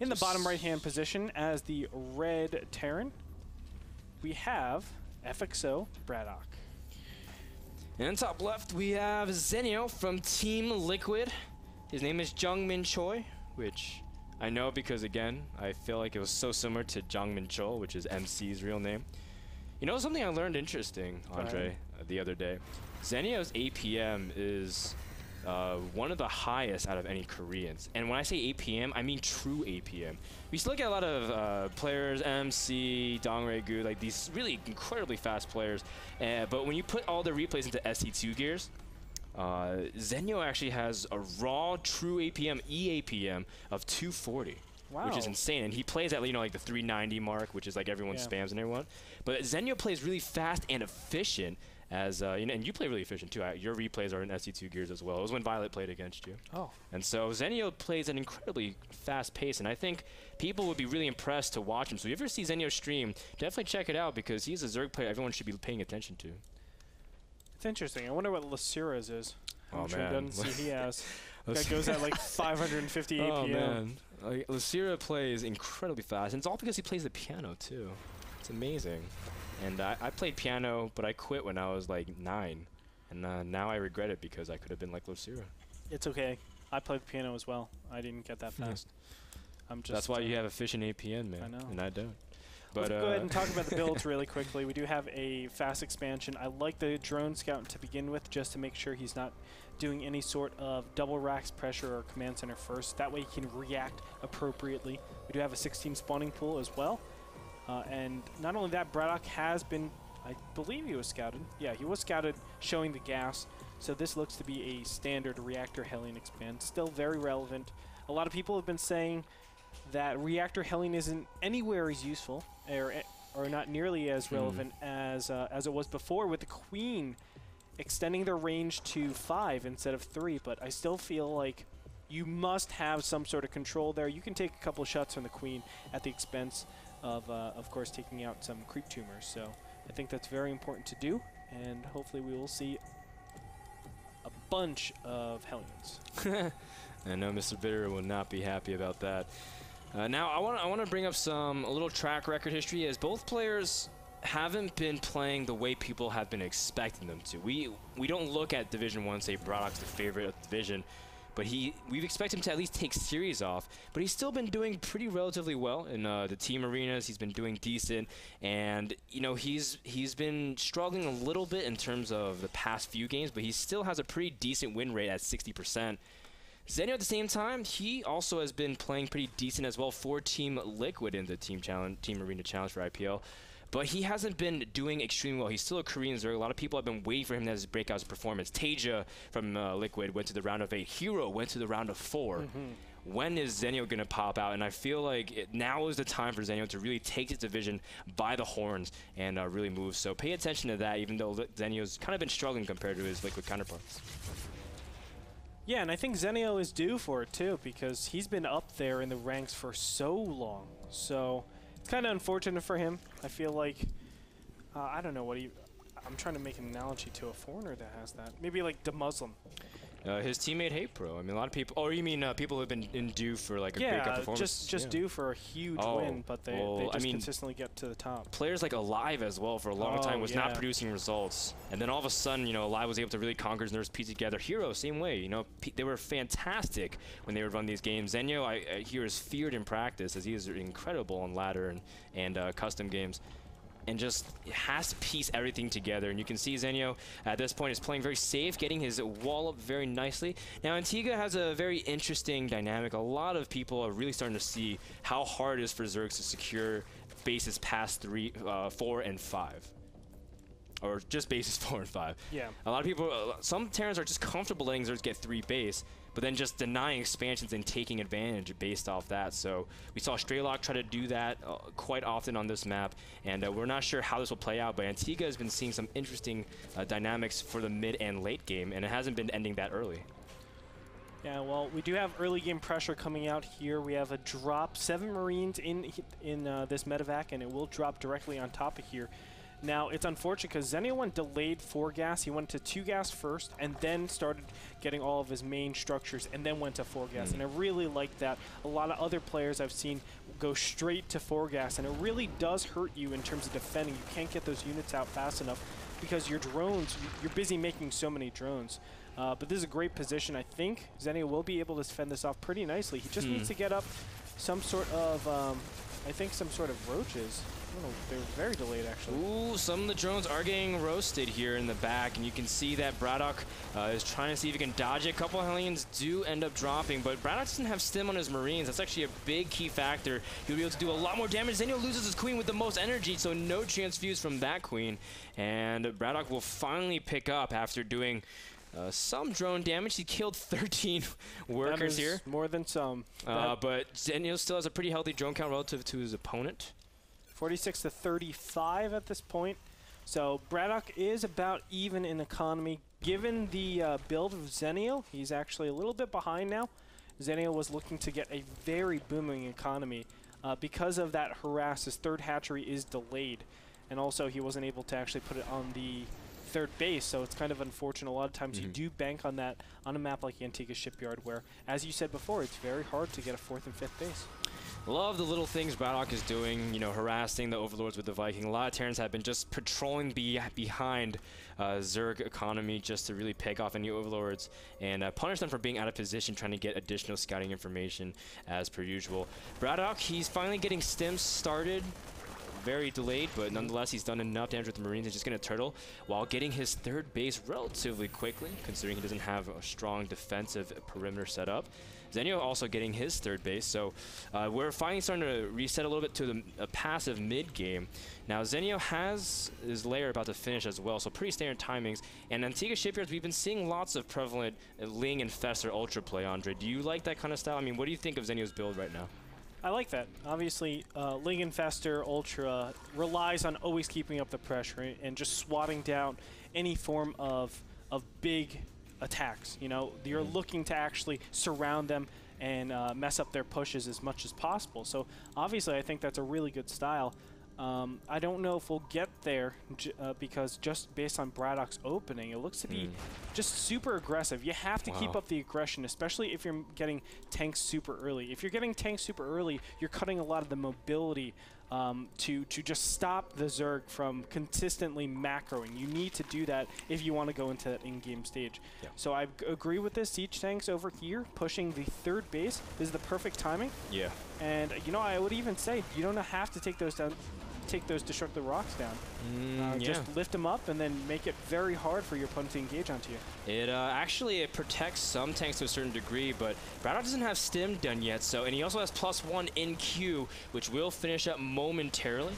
In the bottom right-hand position as the red Terran, we have FXO Braddock. And top left, we have Zenio from Team Liquid. His name is Jungmin Choi, which I know because, again, I feel like it was so similar to Jungmin Cho, which is MC's real name. You know something I learned interesting, Andre, the other day? Zenio's APM is one of the highest out of any Koreans. And when I say APM, I mean true APM. We still look at a lot of players, MC, Dongre-gu, like these really incredibly fast players. But when you put all the replays into SC2 gears, Zenio actually has a raw true APM, EAPM of 240. Wow. Which is insane, and he plays at like the 390 mark, which is like everyone spams and everyone. But Zenio plays really fast and efficient, as and you play really efficient too. Your replays are in SC2 gears as well. It was when Violet played against you. Oh. And so Zenio plays an incredibly fast pace, and I think people would be really impressed to watch him. So if you ever see Zenio stream, definitely check it out because he's a Zerg player everyone should be paying attention to. It's interesting. I wonder what Lasira's is. Oh man, he has. That goes at like 550 APM. Oh man, like Lasira plays incredibly fast, and it's all because he plays the piano too. It's amazing. And I played piano, but I quit when I was like 9, and now I regret it because I could have been like Lasira. It's okay. I played the piano as well. I didn't get that fast. I'm just. That's why you have efficient APN, man. I know. And I don't. But let's go ahead and talk about the builds really quickly. We do have a fast expansion. I like the drone scout to begin with, just to make sure he's not doing any sort of double racks pressure or command center first. That way he can react appropriately. We do have a 16 spawning pool as well. And not only that, Braddock has been, I believe he was scouted. Yeah, he was scouted showing the gas. So this looks to be a standard reactor Hellion expand. Still very relevant. A lot of people have been saying that reactor Hellion isn't anywhere as useful or not nearly as relevant as it was before, with the Queen extending their range to 5 instead of 3. But I still feel like you must have some sort of control there. You can take a couple of shots from the Queen at the expense of course, taking out some creep tumors. So I think that's very important to do, and hopefully we will see a bunch of Hellions. I know Mr. Bitter will not be happy about that. Now I want to bring up a little track record history, as both players haven't been playing the way people have been expecting them to. We don't look at Division 1 say Braddock's the favorite of the division, but we've expected him to at least take series off. But he's still been doing pretty relatively well in the team arenas. He's been doing decent, and he's been struggling a little bit in terms of the past few games, but he still has a pretty decent win rate at 60%. Zenio at the same time, he also has been playing pretty decent as well for Team Liquid in the Team Arena Challenge for IPL. But he hasn't been doing extremely well. He's still a Korean Zerg. A lot of people have been waiting for him to break out his performance. Tasia from Liquid went to the round of 8. Hero went to the round of 4. When is Zenio going to pop out? And I feel like now is the time for Zenio to really take his division by the horns and really move. So pay attention to that, even though Zenio's kind of been struggling compared to his Liquid counterparts. Yeah, and I think Zenio is due for it too, because he's been up there in the ranks for so long. So it's kind of unfortunate for him. I feel like, I don't know what I'm trying to make an analogy to a foreigner that has that. Maybe like the Muslim. His teammate Haypro. I mean, a lot of people. Oh, you mean people who've been in due for like a breakout performance? just due for a huge win, but they just consistently get to the top. Players like Alive as well for a long time was not producing results, and then all of a sudden, Alive was able to really conquer Nerf's piece together. Hero, same way. They were fantastic when they would run these games. Zenio, I hear, is feared in practice, as he is incredible on ladder and custom games, and just has to piece everything together. And you can see Zenio at this point is playing very safe, getting his wall up very nicely. Now Antigua has a very interesting dynamic. A lot of people are really starting to see how hard it is for Zergs to secure bases past 4 and 5. Or just bases 4 and 5. Yeah. A lot of people, some Terrans are just comfortable letting Zergs get 3 base, but then just denying expansions and taking advantage based off that. So we saw Straylock try to do that quite often on this map, and we're not sure how this will play out, but Antigua has been seeing some interesting dynamics for the mid and late game, and it hasn't been ending that early. Yeah, well, we do have early game pressure coming out here. We have a drop, 7 Marines in this medevac, and it will drop directly on top of here. Now, it's unfortunate because Zenio went delayed 4 gas. He went to 2 gas first and then started getting all of his main structures and then went to 4 gas. And I really like that. A lot of other players I've seen go straight to 4 gas, and it really does hurt you in terms of defending. You can't get those units out fast enough because your drones, you're busy making so many drones. But this is a great position. I think Zenio will be able to fend this off pretty nicely. He just needs to get up some sort of, I think some sort of roaches. Oh, they're very delayed, actually. Ooh, some of the drones are getting roasted here in the back, and you can see that Braddock is trying to see if he can dodge it. A couple of Hellions do end up dropping, but Braddock doesn't have stim on his Marines. That's actually a big key factor. He'll be able to do a lot more damage. Zenio loses his Queen with the most energy, so no transfuse from that Queen. And Braddock will finally pick up after doing some drone damage. He killed 13 workers here. More than some. But Zenio still has a pretty healthy drone count relative to his opponent. 46 to 35 at this point. So Braddock is about even in economy. Given the build of Zenio, he's actually a little bit behind now. Zenio was looking to get a very booming economy. Because of that harass, his 3rd hatchery is delayed. And also he wasn't able to actually put it on the 3rd base, so it's kind of unfortunate. A lot of times you do bank on that on a map like Antigua Shipyard where, as you said before, it's very hard to get a 4th and 5th base. Love the little things Braddock is doing, you know, harassing the Overlords with the Viking. A lot of Terrans have been just patrolling behind Zerg economy just to really pick off any Overlords and punish them for being out of position, trying to get additional scouting information as per usual. Braddock, he's finally getting stims started. Very delayed, but nonetheless, he's done enough damage with the Marines. He's just going to turtle while getting his 3rd base relatively quickly, considering he doesn't have a strong defensive perimeter set up. Zenio also getting his 3rd base, so we're finally starting to reset a little bit to the passive mid-game. Now, Zenio has his lair about to finish as well, so pretty standard timings. And Antigua Shipyards, we've been seeing lots of prevalent Ling and Fester Ultra play, Andre. Do you like that kind of style? I mean, what do you think of Zenio's build right now? I like that. Obviously, Ling and Fester Ultra relies on always keeping up the pressure and just swatting down any form of big attacks. You know, you're looking to actually surround them and mess up their pushes as much as possible. So obviously, I think that's a really good style. I don't know if we'll get there because just based on Braddock's opening, it looks to be just super aggressive. You have to keep up the aggression, especially if you're getting tanks super early. If you're getting tanks super early, you're cutting a lot of the mobility to just stop the Zerg from consistently macroing. You need to do that if you want to go into that in-game stage. Yeah. So I agree with this. Siege tanks over here pushing the 3rd base is the perfect timing. Yeah. And you know, I would even say you don't have to take those down. Take those destructive rocks down. Just lift them up and then make it very hard for your opponent to engage onto you. It actually it protects some tanks to a certain degree, but Braddock doesn't have stim done yet, so and he also has +1 in Q, which will finish up momentarily.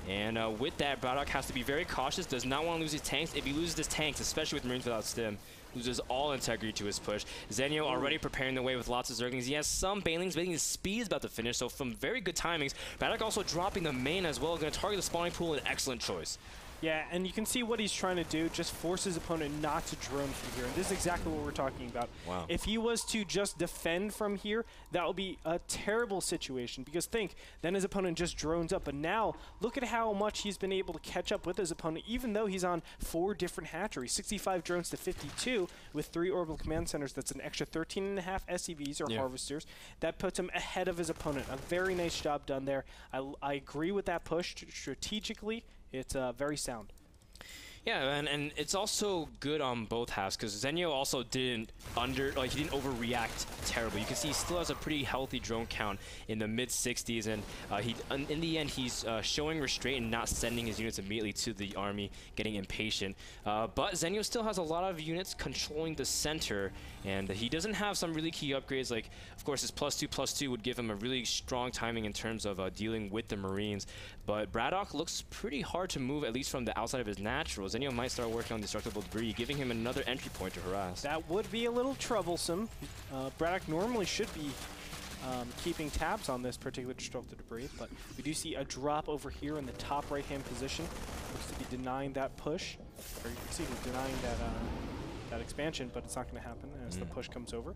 And with that, Braddock has to be very cautious, does not want to lose his tanks. If he loses his tanks, especially with Marines without stim, loses all integrity to his push. Zenio already preparing the way with lots of Zerglings. He has some Banelings, but his speed is about to finish, so from very good timings. Braddock also dropping the main as well, going to target the spawning pool, an excellent choice. Yeah, and you can see what he's trying to do, just force his opponent not to drone from here. And this is exactly what we're talking about. Wow. If he was to just defend from here, that would be a terrible situation. Because think, then his opponent just drones up. But now, look at how much he's been able to catch up with his opponent, even though he's on 4 different hatcheries. 65 drones to 52 with 3 orbital command centers. That's an extra 13.5 SCVs or harvesters. That puts him ahead of his opponent. A very nice job done there. I agree with that push strategically. It's very sound. Yeah, and it's also good on both halves because Zenio also didn't he didn't overreact terribly. You can see he still has a pretty healthy drone count in the mid-60s, and in the end he's showing restraint and not sending his units immediately to the army, getting impatient. But Zenio still has a lot of units controlling the center, and he doesn't have some really key upgrades. Like, of course, his +2/+2 would give him a really strong timing in terms of dealing with the Marines. But Braddock looks pretty hard to move, at least from the outside of his naturals. Zenio might start working on destructible debris, giving him another entry point to harass. That would be a little troublesome. Braddock normally should be keeping tabs on this particular destructive debris, but we do see a drop over here in the top right-hand position. Looks to be denying that push. Or you can see he's denying that expansion, but it's not going to happen as the push comes over.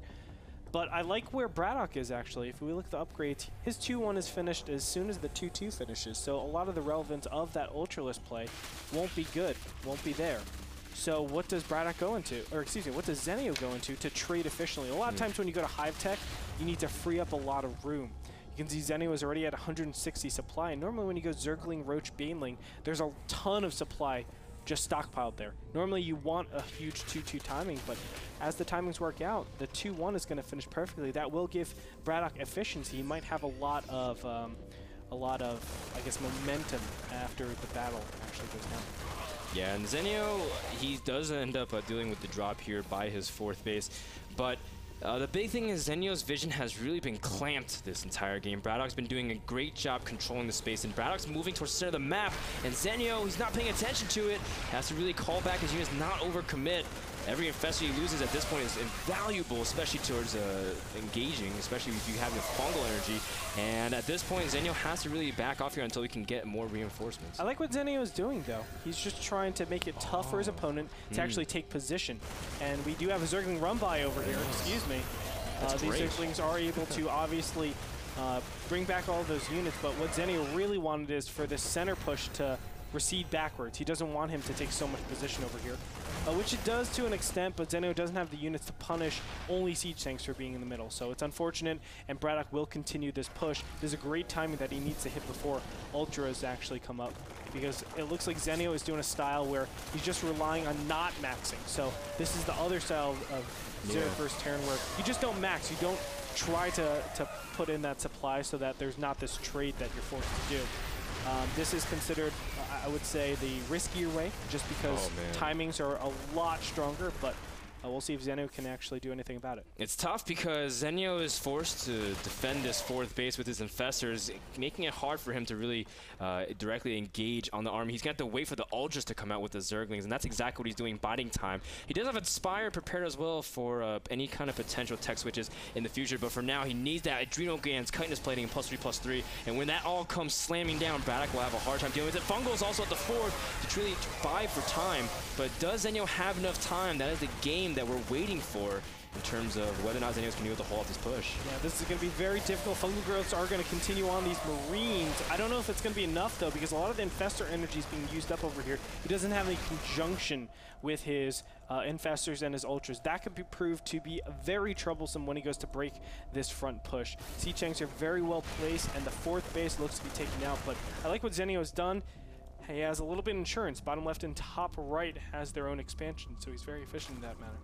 But I like where Braddock is, actually. If we look at the upgrades, his 2-1 is finished as soon as the 2-2 finishes. So a lot of the relevance of that Ultralist play won't be good, won't be there. So what does Braddock go into? Or excuse me, what does Zenio go into to trade efficiently? A lot of times when you go to Hive Tech, you need to free up a lot of room. You can see Zenio is already at 160 supply. And normally when you go Zergling, Roach, Baneling, there's a ton of supply just stockpiled there. Normally you want a huge 2-2 timing, but as the timings work out, the 2-1 is going to finish perfectly. That will give Braddock efficiency. He might have a lot of, I guess, momentum after the battle actually goes down. Yeah, and Zenio, he does end up dealing with the drop here by his 4th base, but the big thing is Zenio's vision has really been clamped this entire game. Braddock's been doing a great job controlling the space, and Braddock's moving towards the center of the map, and Zenio, he's not paying attention to it, has to really call back his units, not overcommit. Every infestor he loses at this point is invaluable, especially towards engaging, especially if you have your fungal energy. And at this point, Zenio has to really back off here until we can get more reinforcements. I like what Zenio is doing, though. He's just trying to make it tough for his opponent to actually take position. And we do have a Zergling run-by over here, excuse me. These Zerglings are able to obviously bring back all of those units, but what Zenio really wanted is for this center push to recede backwards. He doesn't want him to take so much position over here, which it does to an extent, but Zenio doesn't have the units to punish only siege tanks for being in the middle. So it's unfortunate, and Braddock will continue this push. There's a great timing that he needs to hit before Ultras actually come up, because it looks like Zenio is doing a style where he's just relying on not maxing. So this is the other style of Zerg versus Terran where you just don't max. You don't try to put in that supply so that there's not this trade that you're forced to do. This is considered, I would say, the riskier way, just because timings are a lot stronger, but we'll see if Zenio can actually do anything about it. It's tough because Zenio is forced to defend this 4th base with his infestors, making it hard for him to really directly engage on the army. He's going to have to wait for the Ultras to come out with the Zerglings, and that's exactly what he's doing, biding time. He does have Inspire prepared as well for any kind of potential tech switches in the future, but for now, he needs that Adrenal Glands, Chitinous Plating, and +3/+3, and when that all comes slamming down, Braddock will have a hard time dealing with it. Fungal is also at the 4th to truly buy for time, but does Zenio have enough time? That is the game that we're waiting for in terms of whether or not Zenio's going to be able to hold off this push. Yeah, this is going to be very difficult. Fungal growths are going to continue on these Marines. I don't know if it's going to be enough, though, because a lot of the Infestor energy is being used up over here. He doesn't have any conjunction with his Infestors and his Ultras. That could be proved to be very troublesome when he goes to break this front push. Siege tanks are very well placed, and the 4th base looks to be taken out, but I like what Zenio has done. He has a little bit of insurance. Bottom left and top right has their own expansion, so he's very efficient in that manner.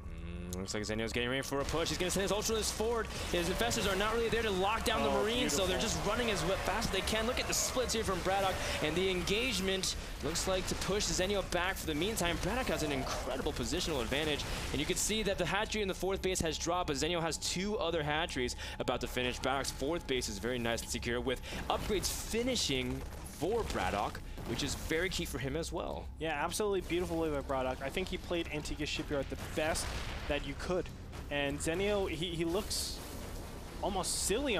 Looks like Zenio's getting ready for a push. He's going to send his Ultralist forward. His Infestors are not really there to lock down the Marines, so they're just running as fast as they can. Look at the splits here from Braddock, and the engagement looks like to push Zenio back for the meantime. Braddock has an incredible positional advantage, and you can see that the hatchery in the 4th base has dropped, but Zenio has 2 other hatcheries about to finish. Braddock's 4th base is very nice and secure, with upgrades finishing for Braddock, which is very key for him as well. Yeah, absolutely beautiful way by Braddock. I think he played Antigua Shipyard the best that you could. And Zenio, he looks almost silly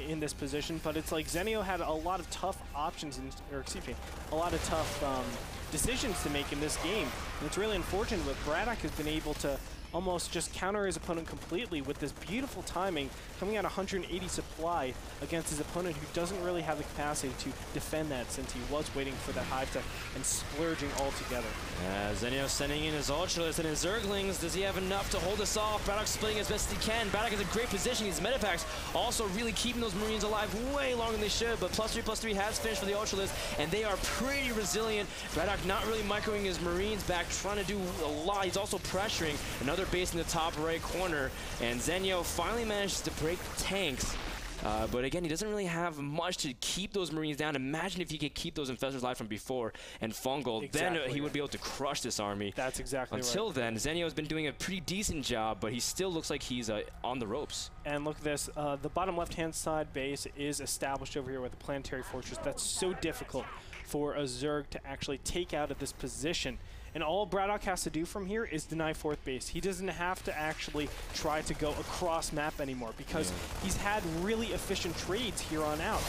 in this position, but it's like Zenio had a lot of tough options, a lot of tough decisions to make in this game. And it's really unfortunate, but Braddock has been able to almost just counter his opponent completely with this beautiful timing, coming at 180 supply against his opponent who doesn't really have the capacity to defend that, since he was waiting for that Hive Tech and splurging altogether. Zenio sending in his Ultralist and his Zerglings. Does he have enough to hold this off? Braddock splitting as best as he can. Braddock is in great position. His Medipacks also really keeping those Marines alive way longer than they should, but +3/+3 has finished for the Ultralist, and they are pretty resilient. Braddock not really microing his Marines back, trying to do a lot. He's also pressuring another base in the top right corner, and Zenio finally manages to break tanks. But again, he doesn't really have much to keep those Marines down. Imagine if he could keep those Infestors alive from before and Fungal, then he would be able to crush this army. That's exactly right. Until then, Zenio has been doing a pretty decent job, but he still looks like he's on the ropes. And look at this, the bottom left-hand side base is established over here with the Planetary Fortress. That's so difficult for a Zerg to actually take out of this position. And all Braddock has to do from here is deny 4th base. He doesn't have to actually try to go across map anymore, because he's had really efficient trades here on out.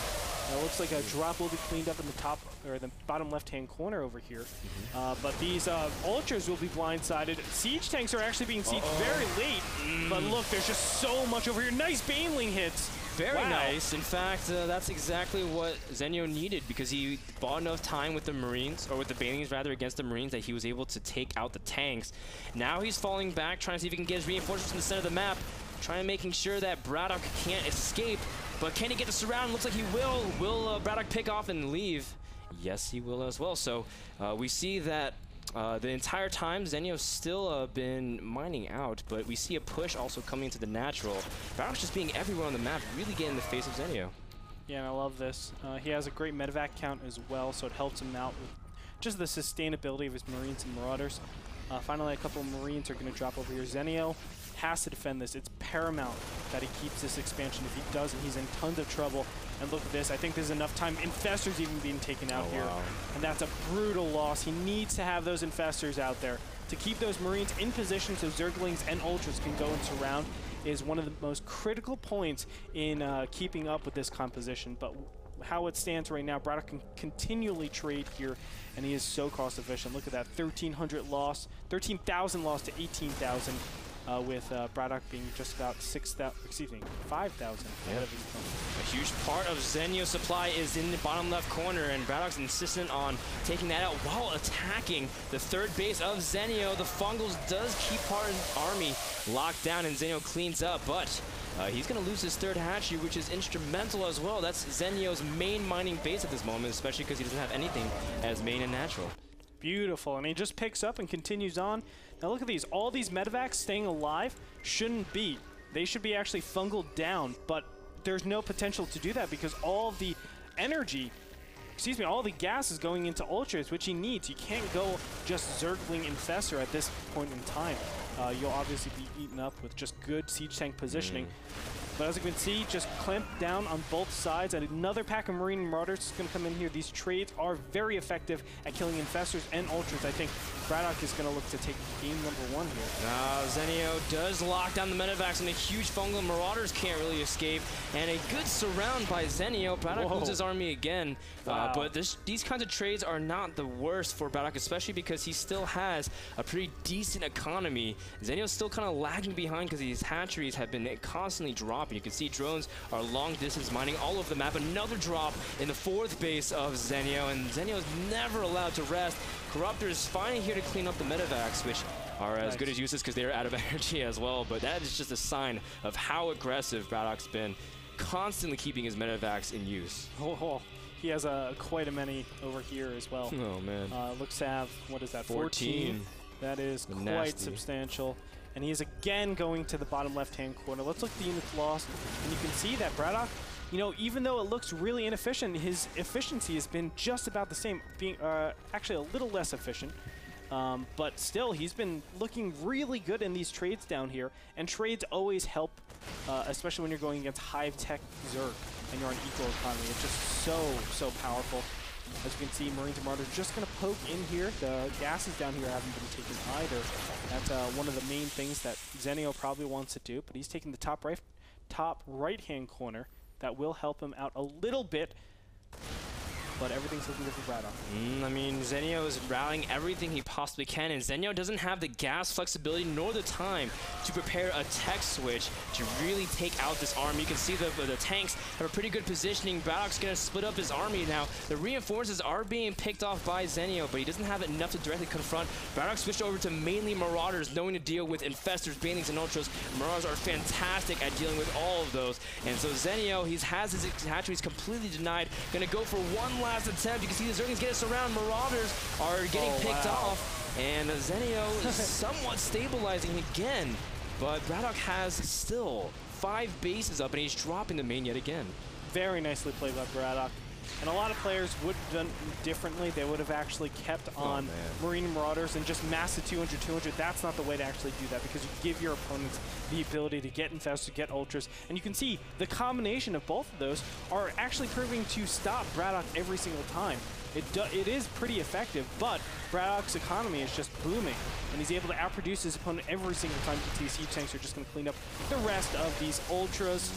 It looks like a drop will be cleaned up in the top or the bottom left-hand corner over here. But these ultras will be blindsided. Siege tanks are actually being sieged very late. But look, there's just so much over here. Nice baneling hits. Very nice. In fact, that's exactly what Zenio needed, because he bought enough time with the Marines, or with the banelings rather, against the Marines, that he was able to take out the tanks. Now he's falling back, trying to see if he can get his reinforcements in the center of the map, trying making sure that Braddock can't escape. But can he get the surround? Looks like he will. Will Braddock pick off and leave? Yes, he will as well. So we see that the entire time, Zenio's still been mining out, but we see a push also coming into the natural. Braddock's just being everywhere on the map, really getting in the face of Zenio. Yeah, and I love this. He has a great medevac count as well, so it helps him out with just the sustainability of his Marines and Marauders. Finally, a couple of Marines are going to drop over here. Zenio has to defend this. It's paramount that he keeps this expansion. If he doesn't, he's in tons of trouble. And look at this. I think there's enough time. Infestors even being taken out here. And that's a brutal loss. He needs to have those Infestors out there to keep those Marines in position so Zerglings and Ultras can go and surround. Is one of the most critical points in keeping up with this composition. But how it stands right now, Braddock can continually trade here, and he is so cost efficient. Look at that, 1,300 loss, 13,000 loss to 18,000, with Braddock being just about 5,000 ahead of his opponent. A huge part of Zenio's supply is in the bottom left corner, and Braddock's insistent on taking that out while attacking the third base of Zenio. The Fungals does keep part of the army locked down, and Zenio cleans up, but he's going to lose his third hatchery, which is instrumental as well. That's Zenio's main mining base at this moment, especially because he doesn't have anything as main and natural. Beautiful, and he just picks up and continues on. Now look at these. All these medevacs staying alive shouldn't be. They should be actually fungled down, but there's no potential to do that because all the energy, all the gas is going into Ultras, which he needs. You can't go just Zergling Infestor at this point in time. You'll obviously be eaten up with just good siege tank positioning. But as you can see, just clamped down on both sides, and another pack of Marine Marauders is going to come in here. These trades are very effective at killing Infestors and Ultras. I think Braddock is going to look to take game #1 here. Zenio does lock down the medevacs, and a huge fungal. Marauders can't really escape, and a good surround by Zenio. Braddock loses his army again. But these kinds of trades are not the worst for Braddock, especially because he still has a pretty decent economy. Zenio's still kind of lagging behind because these hatcheries have been constantly dropping. You can see drones are long distance mining all over the map. Another drop in the fourth base of Zenio, and Zenio's never allowed to rest. Corruptor is finally here to clean up the medevacs, which are as good as useless because they're out of energy as well. But that is just a sign of how aggressive Braddock's been, constantly keeping his medevacs in use. He has quite a many over here as well. Oh, man. Looks to have, what is that, 14? That is quite substantial. And he is again going to the bottom left-hand corner. Let's look at the units lost. And you can see that Braddock, you know, even though it looks really inefficient, his efficiency has been just about the same, being actually a little less efficient. But still, he's been looking really good in these trades down here. And trades always help, especially when you're going against high-tech Zerg and you're on equal economy. It's just so powerful. As you can see, Marines and Marauders just going to poke in here. The gases down here haven't been taken either. That's one of the main things that Zenio probably wants to do, but he's taking the top right-hand corner. That will help him out a little bit, but everything's looking good for Braddock. I mean, Zenio is rallying everything he possibly can, and Zenio doesn't have the gas flexibility nor the time to prepare a tech switch to really take out this army. You can see the tanks have a pretty good positioning. Braddock's going to split up his army now. The reinforcements are being picked off by Zenio, but he doesn't have enough to directly confront. Braddock switched over to mainly Marauders, knowing to deal with Infestors, Banelings, and Ultras. Marauders are fantastic at dealing with all of those, and so Zenio, he has his hatcheries completely denied. Going to go for one last attempt. You can see the Zerglings get us around. Marauders are getting picked off, and Zenio is somewhat stabilizing again, but Braddock has still 5 bases up, and he's dropping the main yet again. Very nicely played by Braddock. And a lot of players would have done differently. They would have actually kept on Marine and Marauders and just massed the 200-200. That's not the way to actually do that, because you give your opponents the ability to get Infestors, to get Ultras. And you can see the combination of both of those are actually proving to stop Braddock every single time. It is pretty effective, but Braddock's economy is just booming, and he's able to outproduce his opponent every single time. You can see siege tanks are just going to clean up the rest of these Ultras.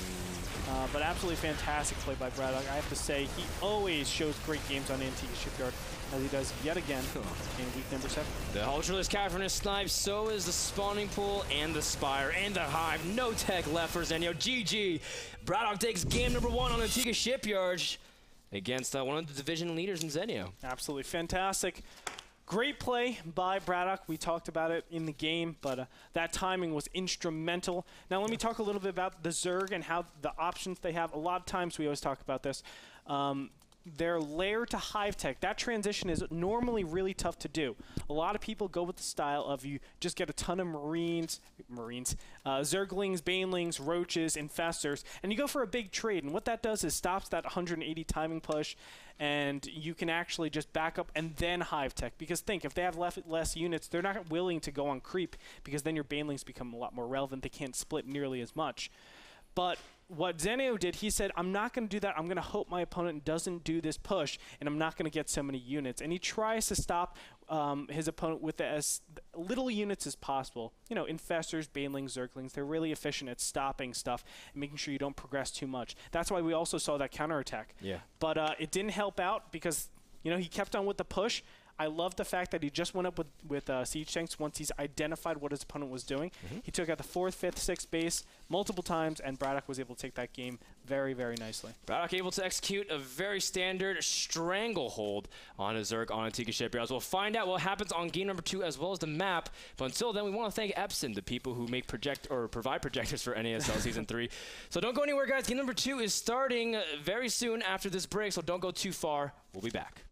But absolutely fantastic play by Braddock. I have to say, he always shows great games on Antigua Shipyard, as he does yet again in week number 7. The Ultralist Cavernous Snipe, so is the Spawning Pool and the Spire and the Hive. No tech left for Zenio. GG. Braddock takes game number 1 on Antigua Shipyard against one of the division leaders in Zenio. Absolutely fantastic. Great play by Braddock. We talked about it in the game, but that timing was instrumental. Now let me talk a little bit about the Zerg and how the options they have. A lot of times we always talk about this. Their lair to hive tech, that transition is normally really tough to do. A lot of people go with the style of you just get a ton of Zerglings, Banelings, Roaches, Infestors, and you go for a big trade. And what that does is stops that 180 timing push, and you can actually just back up and then hive tech. Because think, if they have less units, they're not willing to go on creep, because then your Banelings become a lot more relevant. They can't split nearly as much. But what Zenio did, he said, I'm not going to do that. I'm going to hope my opponent doesn't do this push, and I'm not going to get so many units. And he tries to stop his opponent with as little units as possible. You know, Infestors, Banelings, Zerglings, they're really efficient at stopping stuff and making sure you don't progress too much. That's why we also saw that counterattack. Yeah. But it didn't help out because, you know, he kept on with the push. I love the fact that he just went up with siege tanks once he's identified what his opponent was doing. He took out the 4th, 5th, 6th base multiple times, and Braddock was able to take that game very, very nicely. Braddock able to execute a very standard stranglehold on his Zerg on Antigua Shipyard. We'll find out what happens on game number 2 as well as the map. But until then, we want to thank Epson, the people who make provide projectors for NASL Season 3. So don't go anywhere, guys. Game number 2 is starting very soon after this break, so don't go too far. We'll be back.